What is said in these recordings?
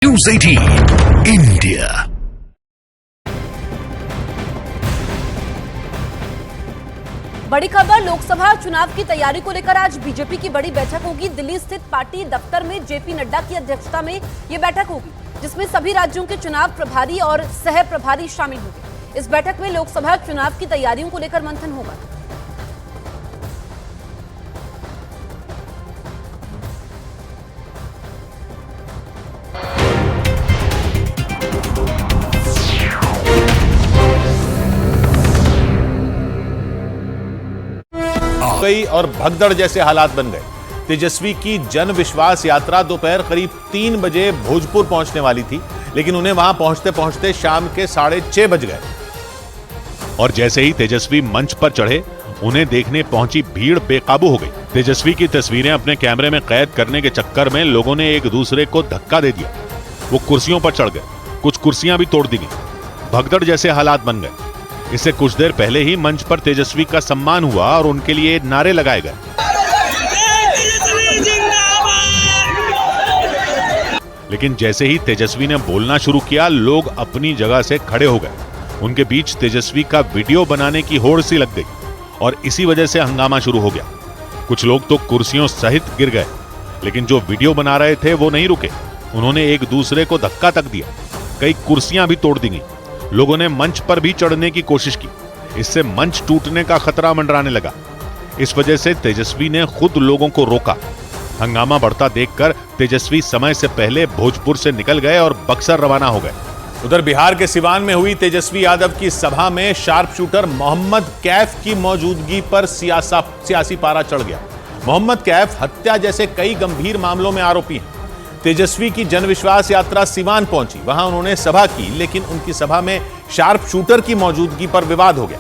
News 18 India। बड़ी खबर, लोकसभा चुनाव की तैयारी को लेकर आज बीजेपी की बड़ी बैठक होगी। दिल्ली स्थित पार्टी दफ्तर में जेपी नड्डा की अध्यक्षता में यह बैठक होगी, जिसमें सभी राज्यों के चुनाव प्रभारी और सह प्रभारी शामिल होंगे। इस बैठक में लोकसभा चुनाव की तैयारियों को लेकर मंथन होगा। गई और भगदड़ जैसे हालात बन गए। तेजस्वी की जन विश्वास यात्रा दोपहर करीब 3 बजे भोजपुर पहुंचने वाली थी, लेकिन उन्हें वहां पहुंचते पहुंचते शाम के 6:30 बज गए। और जैसे ही तेजस्वी मंच पर चढ़े, उन्हें देखने पहुंची भीड़ बेकाबू हो गई। तेजस्वी की तस्वीरें अपने कैमरे में कैद करने के चक्कर में लोगों ने एक दूसरे को धक्का दे दिया। वो कुर्सियों पर चढ़ गए, कुछ कुर्सियां भी तोड़ दी गई। भगदड़ जैसे हालात बन गए। इससे कुछ देर पहले ही मंच पर तेजस्वी का सम्मान हुआ और उनके लिए नारे लगाए गए। लेकिन जैसे ही तेजस्वी ने बोलना शुरू किया, लोग अपनी जगह से खड़े हो गए। उनके बीच तेजस्वी का वीडियो बनाने की होड़ सी लग गई और इसी वजह से हंगामा शुरू हो गया। कुछ लोग तो कुर्सियों सहित गिर गए, लेकिन जो वीडियो बना रहे थे वो नहीं रुके। उन्होंने एक दूसरे को धक्का तक दिया। कई कुर्सियां भी तोड़ दी गई। लोगों ने मंच पर भी चढ़ने की कोशिश की। इससे मंच टूटने का खतरा मंडराने लगा। इस वजह से तेजस्वी ने खुद लोगों को रोका। हंगामा बढ़ता देखकर तेजस्वी समय से पहले भोजपुर से निकल गए और बक्सर रवाना हो गए। उधर बिहार के सिवान में हुई तेजस्वी यादव की सभा में शार्प शूटर मोहम्मद कैफ की मौजूदगी पर सियासी पारा चढ़ गया। मोहम्मद कैफ हत्या जैसे कई गंभीर मामलों में आरोपी हैं। तेजस्वी की जनविश्वास यात्रा सिवान पहुंची, वहां उन्होंने सभा की, लेकिन उनकी सभा में शार्प शूटर की मौजूदगी पर विवाद हो गया,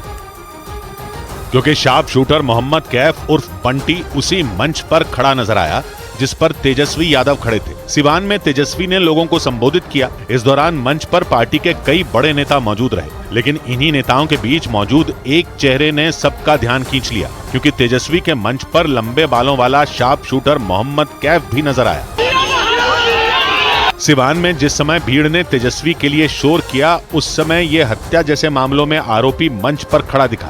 क्योंकि शार्प शूटर मोहम्मद कैफ उर्फ बंटी उसी मंच पर खड़ा नजर आया जिस पर तेजस्वी यादव खड़े थे। सिवान में तेजस्वी ने लोगों को संबोधित किया। इस दौरान मंच पर पार्टी के कई बड़े नेता मौजूद रहे, लेकिन इन्हीं नेताओं के बीच मौजूद एक चेहरे ने सबका ध्यान खींच लिया, क्योंकि तेजस्वी के मंच पर लंबे बालों वाला शार्प शूटर मोहम्मद कैफ भी नजर आया। सिवान में जिस समय भीड़ ने तेजस्वी के लिए शोर किया, उस समय यह हत्या जैसे मामलों में आरोपी मंच पर खड़ा दिखा।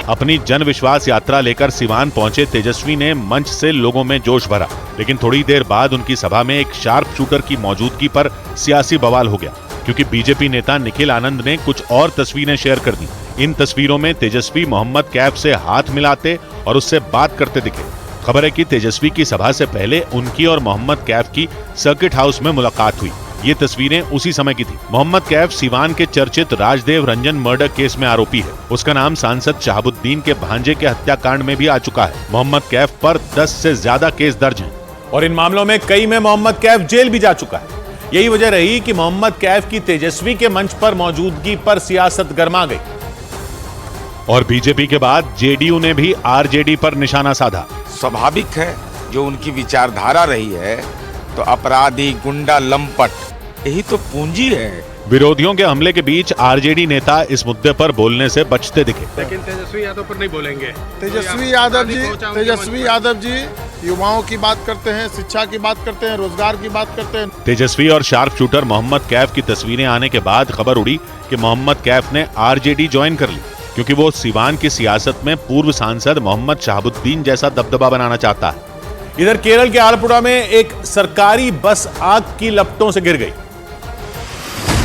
अपनी जन विश्वास यात्रा लेकर सिवान पहुंचे तेजस्वी ने मंच से लोगों में जोश भरा, लेकिन थोड़ी देर बाद उनकी सभा में एक शार्प शूटर की मौजूदगी पर सियासी बवाल हो गया, क्योंकि बीजेपी नेता निखिल आनंद ने कुछ और तस्वीरें शेयर कर दी। इन तस्वीरों में तेजस्वी मोहम्मद कैफ से हाथ मिलाते और उससे बात करते दिखे। खबर है कि तेजस्वी की सभा से पहले उनकी और मोहम्मद कैफ की सर्किट हाउस में मुलाकात हुई। ये तस्वीरें उसी समय की थी। मोहम्मद कैफ सिवान के चर्चित राजदेव रंजन मर्डर केस में आरोपी है। उसका नाम सांसद शहाबुद्दीन के भांजे के हत्याकांड में भी आ चुका है। मोहम्मद कैफ पर 10 से ज्यादा केस दर्ज हैं और इन मामलों में कई में मोहम्मद कैफ जेल भी जा चुका है। यही वजह रही कि मोहम्मद कैफ की तेजस्वी के मंच पर मौजूदगी पर सियासत गर्मा गई और बीजेपी के बाद जेडीयू ने भी आरजेडी पर निशाना साधा। स्वाभाविक है, जो उनकी विचारधारा रही है, तो अपराधी, गुंडा, लंपट यही तो पूंजी है। विरोधियों के हमले के बीच आरजेडी नेता इस मुद्दे पर बोलने से बचते दिखे, लेकिन तेजस्वी यादव पर नहीं बोलेंगे। तेजस्वी यादव जी युवाओं की बात करते हैं, शिक्षा की बात करते हैं, रोजगार की बात करते हैं। तेजस्वी और शार्प शूटर मोहम्मद कैफ की तस्वीरें आने के बाद खबर उड़ी कि मोहम्मद कैफ ने आरजेडी ज्वाइन कर ली, क्योंकि वो सिवान की सियासत में पूर्व सांसद मोहम्मद शहाबुद्दीन जैसा दबदबा बनाना चाहता है। इधर केरल के आलपुड़ा में एक सरकारी बस आग की लपटों से गिर गई।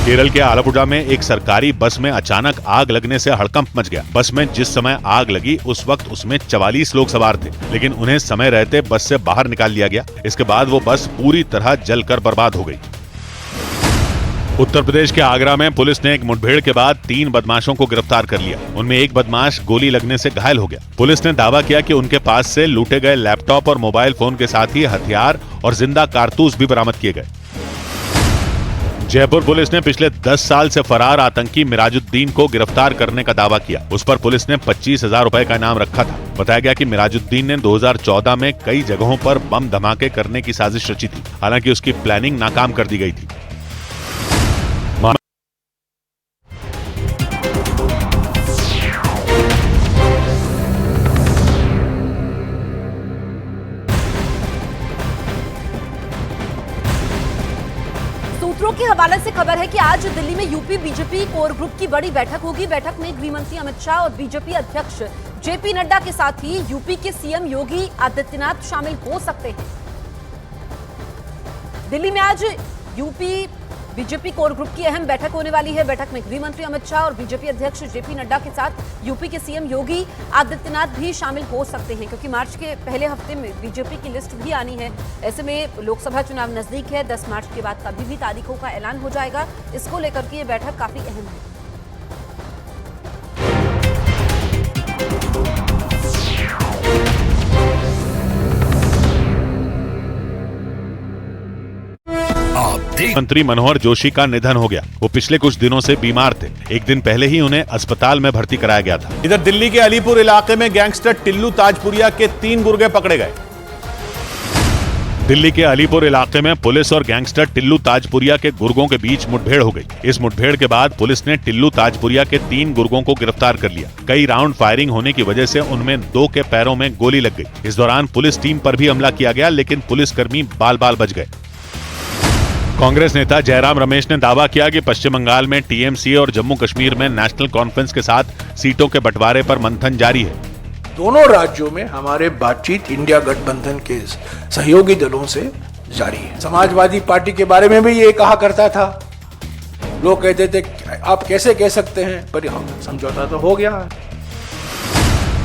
केरल के आलपुड़ा में एक सरकारी बस में अचानक आग लगने से हड़कंप मच गया। बस में जिस समय आग लगी, उस वक्त उसमें 44 लोग सवार थे, लेकिन उन्हें समय रहते बस से बाहर निकाल लिया गया। इसके बाद वो बस पूरी तरह जलकर बर्बाद हो गई। उत्तर प्रदेश के आगरा में पुलिस ने एक मुठभेड़ के बाद 3 बदमाशों को गिरफ्तार कर लिया। उनमें एक बदमाश गोली लगने से घायल हो गया। पुलिस ने दावा किया कि उनके पास से लूटे गए लैपटॉप और मोबाइल फोन के साथ ही हथियार और जिंदा कारतूस भी बरामद किए गए। जयपुर पुलिस ने पिछले 10 साल से फरार आतंकी मिराजुद्दीन को गिरफ्तार करने का दावा किया। उस पर पुलिस ने 25,000 रुपए का इनाम रखा था। बताया गया कि मिराजुद्दीन ने 2014 में कई जगहों पर बम धमाके करने की साजिश रची थी। हालांकि उसकी प्लानिंग नाकाम कर दी गई थी। सूत्रों के हवाले से खबर है कि आज दिल्ली में यूपी बीजेपी कोर ग्रुप की बड़ी बैठक होगी। बैठक में गृह मंत्री अमित शाह और बीजेपी अध्यक्ष जेपी नड्डा के साथ ही यूपी के सीएम योगी आदित्यनाथ शामिल हो सकते हैं। दिल्ली में आज यूपी बीजेपी कोर ग्रुप की अहम बैठक होने वाली है। बैठक में गृह मंत्री अमित शाह और बीजेपी अध्यक्ष जेपी नड्डा के साथ यूपी के सीएम योगी आदित्यनाथ भी शामिल हो सकते हैं, क्योंकि मार्च के पहले हफ्ते में बीजेपी की लिस्ट भी आनी है। ऐसे में लोकसभा चुनाव नजदीक है। 10 मार्च के बाद कभी भी तारीखों का ऐलान हो जाएगा। इसको लेकर के ये बैठक काफी अहम है। मंत्री मनोहर जोशी का निधन हो गया। वो पिछले कुछ दिनों से बीमार थे। एक दिन पहले ही उन्हें अस्पताल में भर्ती कराया गया था। इधर दिल्ली के अलीपुर इलाके में गैंगस्टर टिल्लू ताजपुरिया के 3 गुर्गे पकड़े गए। दिल्ली के अलीपुर इलाके में पुलिस और गैंगस्टर टिल्लू ताजपुरिया के गुर्गों के बीच मुठभेड़ हो गई। इस मुठभेड़ के बाद पुलिस ने टिल्लू ताजपुरिया के 3 गुर्गों को गिरफ्तार कर लिया। कई राउंड फायरिंग होने की वजह से उनमें 2 के पैरों में गोली लग गई। इस दौरान पुलिस टीम पर भी हमला किया गया, लेकिन पुलिसकर्मी बाल बाल बच गए। कांग्रेस नेता जयराम रमेश ने दावा किया कि पश्चिम बंगाल में टीएमसी और जम्मू कश्मीर में नेशनल कॉन्फ्रेंस के साथ सीटों के बंटवारे पर मंथन जारी है। दोनों राज्यों में हमारे बातचीत इंडिया गठबंधन के सहयोगी दलों से जारी है। समाजवादी पार्टी के बारे में भी ये कहा करता था, लोग कहते थे आप कैसे कह सकते हैं, पर समझौता तो हो गया।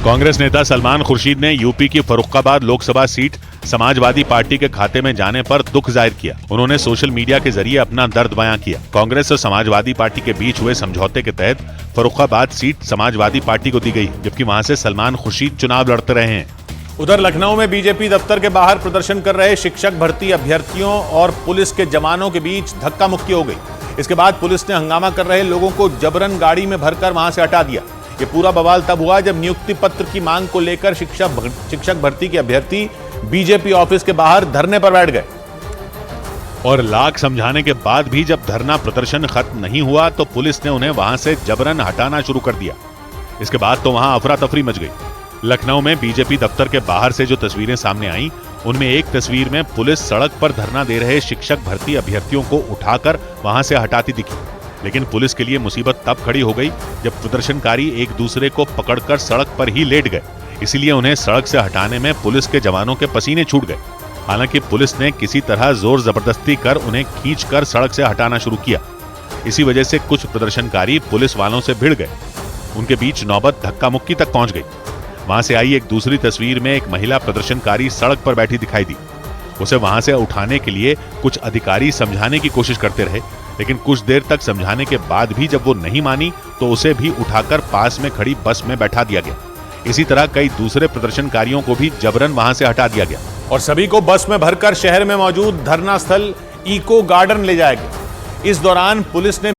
कांग्रेस नेता सलमान खुर्शीद ने यूपी की फर्रुखाबाद लोकसभा सीट समाजवादी पार्टी के खाते में जाने पर दुख जाहिर किया। उन्होंने सोशल मीडिया के जरिए अपना दर्द बयां किया। कांग्रेस और समाजवादी पार्टी के बीच हुए समझौते के तहत फर्रुखाबाद सीट समाजवादी पार्टी को दी गई, जबकि वहां से सलमान खुर्शीद चुनाव लड़ते रहे हैं। उधर लखनऊ में बीजेपी दफ्तर के बाहर प्रदर्शन कर रहे शिक्षक भर्ती अभ्यर्थियों और पुलिस के जवानों के बीच धक्का मुक्की हो गई। इसके बाद पुलिस ने हंगामा कर रहे लोगों को जबरन गाड़ी में भरकर वहां से हटा दिया। ये पूरा बवाल तब हुआ जब नियुक्ति पत्र की मांग को लेकर शिक्षक भर्ती के अभ्यर्थी बीजेपी ऑफिस के बाहर धरने पर बैठ गए। और लाख समझाने के बाद भी जब धरना प्रदर्शन खत्म नहीं हुआ तो पुलिस ने उन्हें वहां से जबरन हटाना शुरू कर दिया। इसके बाद तो वहां अफरा तफरी मच गई। लखनऊ में बीजेपी दफ्तर के बाहर से जो तस्वीरें सामने आईं, उनमें एक तस्वीर में पुलिस सड़क पर धरना दे रहे शिक्षक भर्ती अभ्यर्थियों को उठाकर वहां से हटाती दिखी। लेकिन पुलिस के लिए मुसीबत तब खड़ी हो गई जब प्रदर्शनकारी एक दूसरे को पकड़कर सड़क पर ही लेट गए। इसीलिए उन्हें सड़क से हटाने में पुलिस के जवानों के पसीने छूट गए। हालांकि पुलिस ने किसी तरह जोर जबरदस्ती कर उन्हें खींचकर सड़क से हटाना शुरू किया। इसी वजह से कुछ प्रदर्शनकारी पुलिस वालों से भिड़ गए। उनके बीच नौबत धक्का मुक्की तक पहुंच गई। वहां से आई एक दूसरी तस्वीर में एक महिला प्रदर्शनकारी सड़क पर बैठी दिखाई दी। उसे वहां से उठाने के लिए कुछ अधिकारी समझाने की कोशिश करते रहे, लेकिन कुछ देर तक समझाने के बाद भी जब वो नहीं मानी तो उसे भी उठाकर पास में खड़ी बस में बैठा दिया गया। इसी तरह कई दूसरे प्रदर्शनकारियों को भी जबरन वहां से हटा दिया गया और सभी को बस में भरकर शहर में मौजूद धरना स्थल इको गार्डन ले जाया गया। इस दौरान पुलिस ने